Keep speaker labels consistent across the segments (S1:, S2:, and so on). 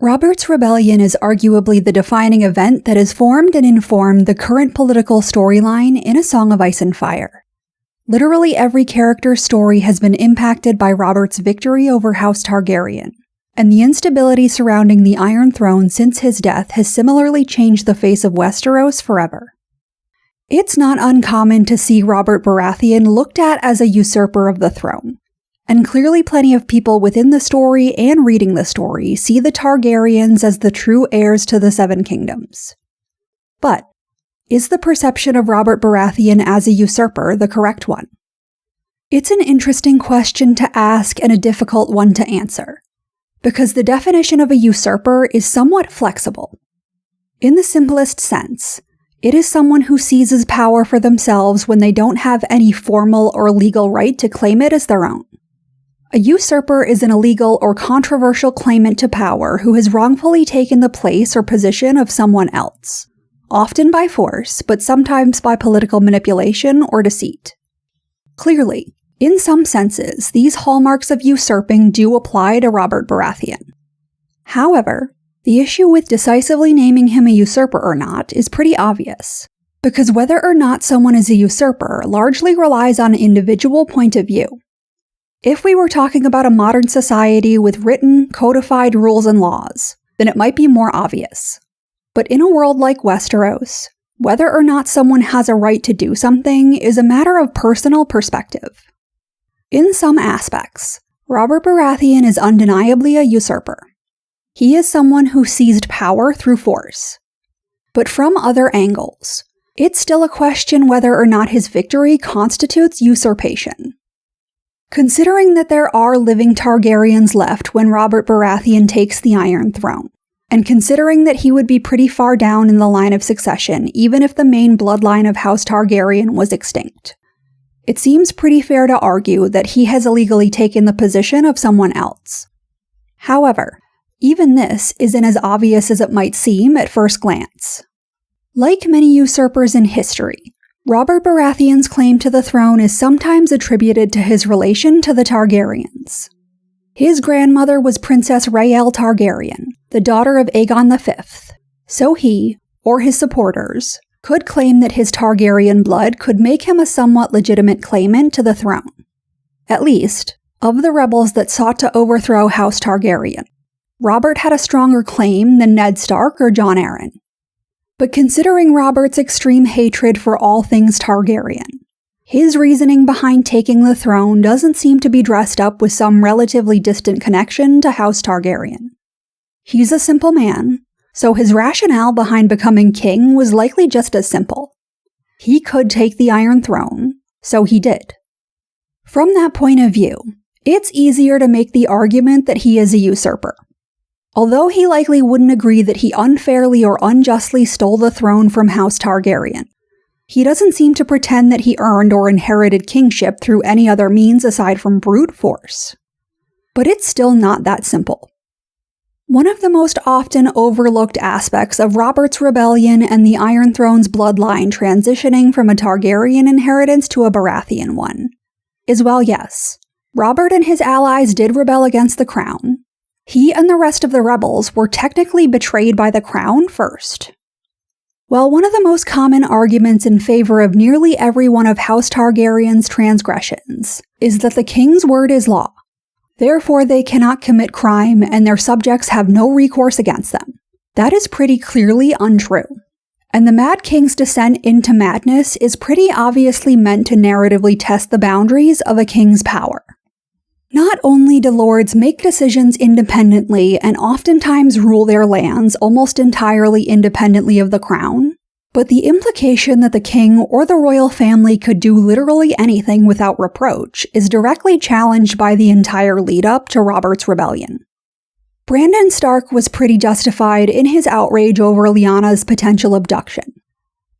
S1: Robert's rebellion is arguably the defining event that has formed and informed the current political storyline in A Song of Ice and Fire. Literally every character's story has been impacted by Robert's victory over House Targaryen, and the instability surrounding the Iron Throne since his death has similarly changed the face of Westeros forever. It's not uncommon to see Robert Baratheon looked at as a usurper of the throne, and clearly plenty of people within the story and reading the story see the Targaryens as the true heirs to the Seven Kingdoms. But is the perception of Robert Baratheon as a usurper the correct one? It's an interesting question to ask and a difficult one to answer, because the definition of a usurper is somewhat flexible. In the simplest sense, it is someone who seizes power for themselves when they don't have any formal or legal right to claim it as their own. A usurper is an illegal or controversial claimant to power who has wrongfully taken the place or position of someone else, often by force, but sometimes by political manipulation or deceit. Clearly, in some senses, these hallmarks of usurping do apply to Robert Baratheon. However, the issue with decisively naming him a usurper or not is pretty obvious, because whether or not someone is a usurper largely relies on an individual point of view. If we were talking about a modern society with written, codified rules and laws, then it might be more obvious. But in a world like Westeros, whether or not someone has a right to do something is a matter of personal perspective. In some aspects, Robert Baratheon is undeniably a usurper. He is someone who seized power through force. But from other angles, it's still a question whether or not his victory constitutes usurpation. Considering that there are living Targaryens left when Robert Baratheon takes the Iron Throne, and considering that he would be pretty far down in the line of succession even if the main bloodline of House Targaryen was extinct, it seems pretty fair to argue that he has illegally taken the position of someone else. However, even this isn't as obvious as it might seem at first glance. Like many usurpers in history, Robert Baratheon's claim to the throne is sometimes attributed to his relation to the Targaryens. His grandmother was Princess Rhaelle Targaryen, the daughter of Aegon V, so he, or his supporters, could claim that his Targaryen blood could make him a somewhat legitimate claimant to the throne. At least, of the rebels that sought to overthrow House Targaryen, Robert had a stronger claim than Ned Stark or Jon Arryn. But considering Robert's extreme hatred for all things Targaryen, his reasoning behind taking the throne doesn't seem to be dressed up with some relatively distant connection to House Targaryen. He's a simple man, so his rationale behind becoming king was likely just as simple. He could take the Iron Throne, so he did. From that point of view, it's easier to make the argument that he is a usurper. Although he likely wouldn't agree that he unfairly or unjustly stole the throne from House Targaryen, he doesn't seem to pretend that he earned or inherited kingship through any other means aside from brute force. But it's still not that simple. One of the most often overlooked aspects of Robert's rebellion and the Iron Throne's bloodline transitioning from a Targaryen inheritance to a Baratheon one is, while yes, Robert and his allies did rebel against the crown, he and the rest of the rebels were technically betrayed by the crown first. While one of the most common arguments in favor of nearly every one of House Targaryen's transgressions is that the king's word is law, therefore they cannot commit crime and their subjects have no recourse against them, that is pretty clearly untrue. And the Mad King's descent into madness is pretty obviously meant to narratively test the boundaries of a king's power. Not only do lords make decisions independently and oftentimes rule their lands almost entirely independently of the crown, but the implication that the king or the royal family could do literally anything without reproach is directly challenged by the entire lead-up to Robert's rebellion. Brandon Stark was pretty justified in his outrage over Lyanna's potential abduction.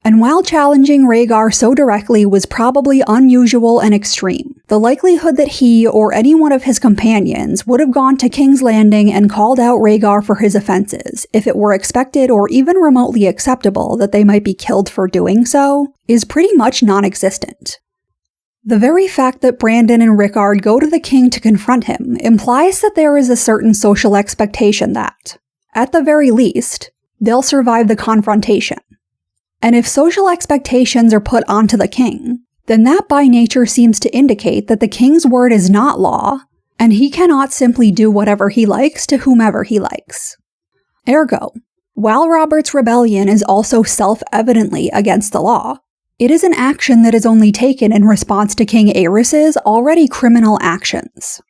S1: And while challenging Rhaegar so directly was probably unusual and extreme, the likelihood that he or any one of his companions would have gone to King's Landing and called out Rhaegar for his offenses if it were expected or even remotely acceptable that they might be killed for doing so is pretty much non-existent. The very fact that Brandon and Rickard go to the king to confront him implies that there is a certain social expectation that, at the very least, they'll survive the confrontation. And if social expectations are put onto the king, then that by nature seems to indicate that the king's word is not law, and he cannot simply do whatever he likes to whomever he likes. Ergo, while Robert's rebellion is also self-evidently against the law, it is an action that is only taken in response to King Aerys's already criminal actions.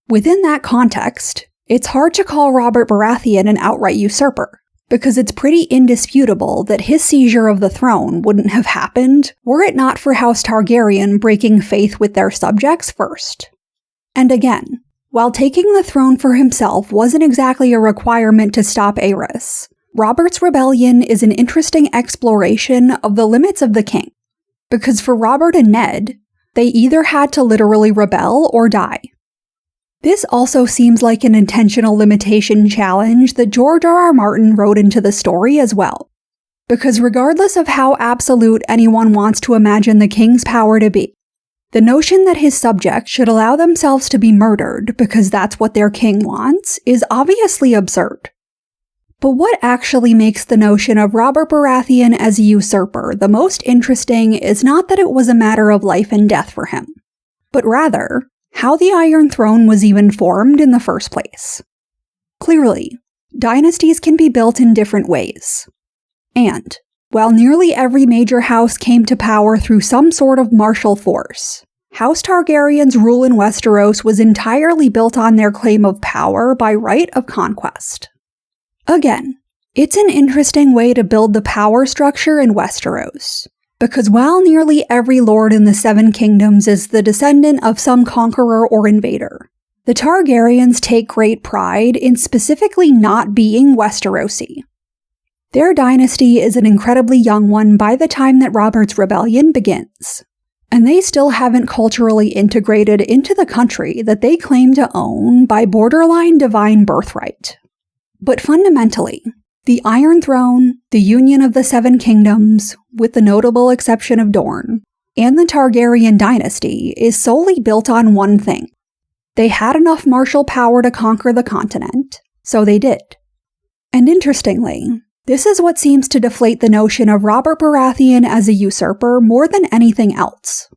S1: Within that context, it's hard to call Robert Baratheon an outright usurper, because it's pretty indisputable that his seizure of the throne wouldn't have happened were it not for House Targaryen breaking faith with their subjects first. And again, while taking the throne for himself wasn't exactly a requirement to stop Aerys, Robert's rebellion is an interesting exploration of the limits of the king, because for Robert and Ned, they either had to literally rebel or die. This also seems like an intentional limitation challenge that George R.R. Martin wrote into the story as well, because regardless of how absolute anyone wants to imagine the king's power to be, the notion that his subjects should allow themselves to be murdered because that's what their king wants is obviously absurd. But what actually makes the notion of Robert Baratheon as a usurper the most interesting is not that it was a matter of life and death for him, but rather how the Iron Throne was even formed in the first place. Clearly, dynasties can be built in different ways. And, while nearly every major house came to power through some sort of martial force, House Targaryen's rule in Westeros was entirely built on their claim of power by right of conquest. Again, it's an interesting way to build the power structure in Westeros, because while nearly every lord in the Seven Kingdoms is the descendant of some conqueror or invader, the Targaryens take great pride in specifically not being Westerosi. Their dynasty is an incredibly young one by the time that Robert's rebellion begins, and they still haven't culturally integrated into the country that they claim to own by borderline divine birthright. But fundamentally, the Iron Throne, the Union of the Seven Kingdoms, with the notable exception of Dorne, and the Targaryen dynasty is solely built on one thing. They had enough martial power to conquer the continent, so they did. And interestingly, this is what seems to deflate the notion of Robert Baratheon as a usurper more than anything else.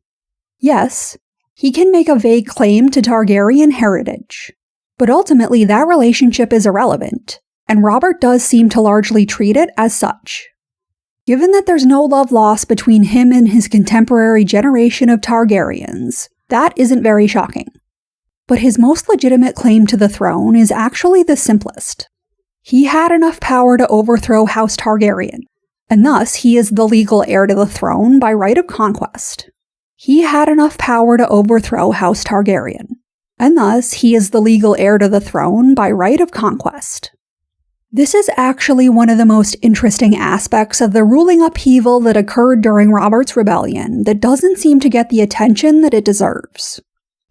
S1: Yes, he can make a vague claim to Targaryen heritage, but ultimately that relationship is irrelevant, and Robert does seem to largely treat it as such. Given that there's no love lost between him and his contemporary generation of Targaryens, that isn't very shocking. But his most legitimate claim to the throne is actually the simplest. He had enough power to overthrow House Targaryen, and thus he is the legal heir to the throne by right of conquest. He had enough power to overthrow House Targaryen, and thus he is the legal heir to the throne by right of conquest. This is actually one of the most interesting aspects of the ruling upheaval that occurred during Robert's rebellion that doesn't seem to get the attention that it deserves.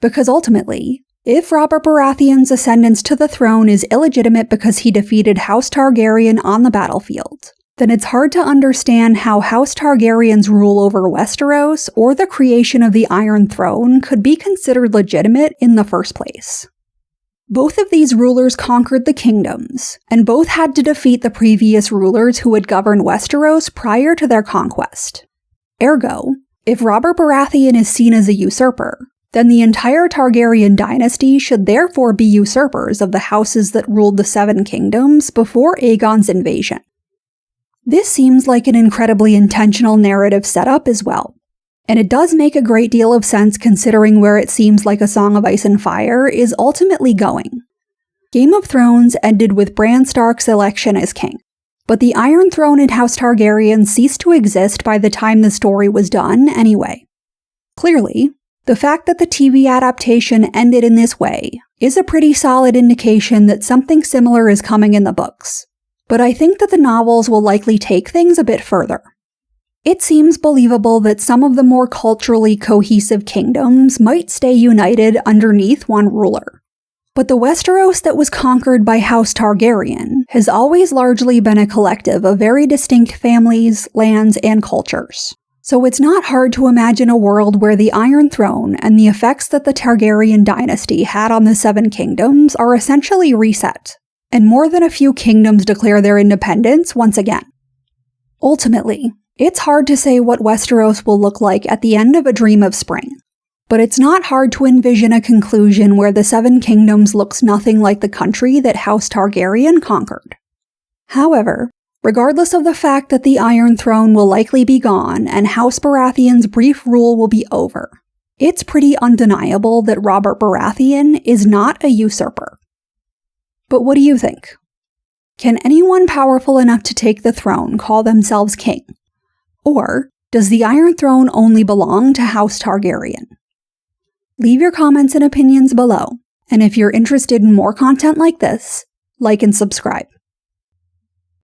S1: Because ultimately, if Robert Baratheon's ascendance to the throne is illegitimate because he defeated House Targaryen on the battlefield, then it's hard to understand how House Targaryen's rule over Westeros or the creation of the Iron Throne could be considered legitimate in the first place. Both of these rulers conquered the kingdoms, and both had to defeat the previous rulers who had governed Westeros prior to their conquest. Ergo, if Robert Baratheon is seen as a usurper, then the entire Targaryen dynasty should therefore be usurpers of the houses that ruled the Seven Kingdoms before Aegon's invasion. This seems like an incredibly intentional narrative setup as well, and it does make a great deal of sense considering where it seems like A Song of Ice and Fire is ultimately going. Game of Thrones ended with Bran Stark's election as king, but the Iron Throne in House Targaryen ceased to exist by the time the story was done anyway. Clearly, the fact that the TV adaptation ended in this way is a pretty solid indication that something similar is coming in the books, but I think that the novels will likely take things a bit further. It seems believable that some of the more culturally cohesive kingdoms might stay united underneath one ruler. But the Westeros that was conquered by House Targaryen has always largely been a collective of very distinct families, lands, and cultures. So it's not hard to imagine a world where the Iron Throne and the effects that the Targaryen dynasty had on the Seven Kingdoms are essentially reset. and more than a few kingdoms declare their independence once again. Ultimately, it's hard to say what Westeros will look like at the end of A Dream of Spring, but it's not hard to envision a conclusion where the Seven Kingdoms looks nothing like the country that House Targaryen conquered. However, regardless of the fact that the Iron Throne will likely be gone and House Baratheon's brief rule will be over, it's pretty undeniable that Robert Baratheon is not a usurper. But what do you think? Can anyone powerful enough to take the throne call themselves king? Or does the Iron Throne only belong to House Targaryen? Leave your comments and opinions below, and if you're interested in more content like this, like and subscribe.